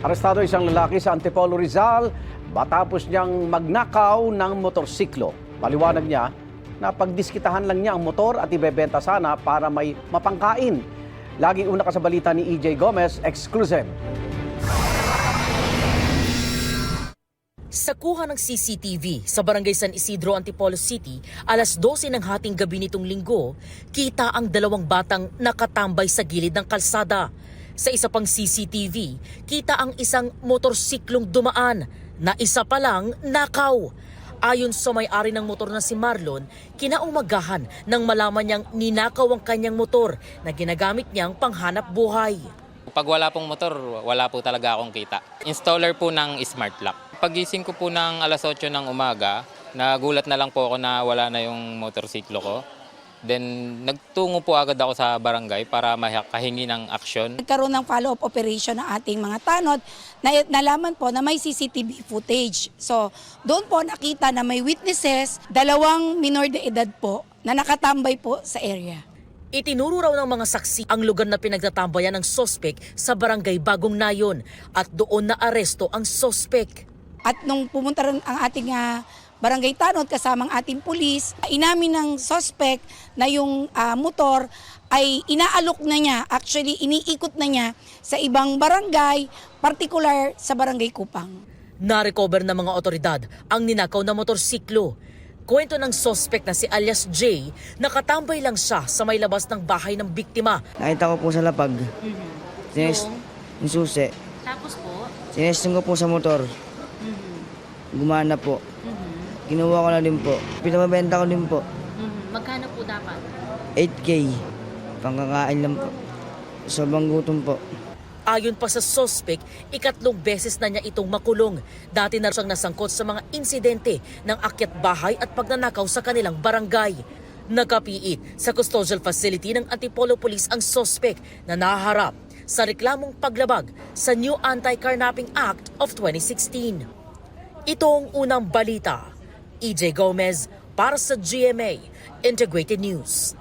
Arestado isang lalaki sa Antipolo, Rizal matapos niyang magnakaw ng motorsiklo. Paliwanag niya na pagdiskitahan lang niya ang motor at ibebenta sana para may mapangkain. Laging una ka sa balita ni EJ Gomez, exclusive. Sa kuha ng CCTV sa Barangay San Isidro, Antipolo City, alas 12 ng hating gabi nitong linggo, kita ang dalawang batang nakatambay sa gilid ng kalsada. Sa isa pang CCTV, kita ang isang motorsiklong dumaan na isa pa lang nakaw. Ayon sa may-ari ng motor na si Marlon, kinaumagahan nang malaman niyang ninakaw ang kanyang motor na ginagamit niyang panghanap buhay. Pag wala pong motor, wala po talaga akong kita. Installer po ng smart lock. Pagising ko po ng alas 8 ng umaga, nagulat na lang po ako na wala na yung motorsiklo ko. Then nagtungo po agad ako sa barangay para makahingi ng aksyon. Nagkaroon ng follow-up operation ng ating mga tanod na nalaman po na may CCTV footage. So doon po nakita na may witnesses, dalawang minor de edad po na nakatambay po sa area. Itinuro raw ng mga saksi ang lugar na pinagtatambayan ng sospek sa Barangay Bagong Nayon at doon na aresto ang sospek. At nung pumunta rin ang ating barangay tanod kasamang ating pulis, inamin ng suspect na yung motor ay inaalok na niya, actually iniikot na niya sa ibang barangay, particular sa Barangay Kupang. Na-recover ng mga otoridad ang ninakaw na motorsiklo. Kwento ng suspect na si alias J, nakatambay lang siya sa may labas ng bahay ng biktima. Nakita ko po sa lapag. Yung susi. Tapos po? Sinesting ko po sa motor. Gumana po. Kinuha ko na din po. Pinamabenta ko din po. Magkano po dapat? 8K. Pangkakain lang po. Sobrang gutom po. Ayon pa sa suspect, ikatlong beses na niya itong makulong. Dati na siyang nasangkot sa mga insidente ng akyat bahay at pagnanakaw sa kanilang barangay. Nakapiit sa custodial facility ng Antipolo Police ang suspect na nahaharap sa reklamong paglabag sa New Anti-Carnapping Act of 2016. Ito ang unang balita. EJ Gomez para sa GMA Integrated News.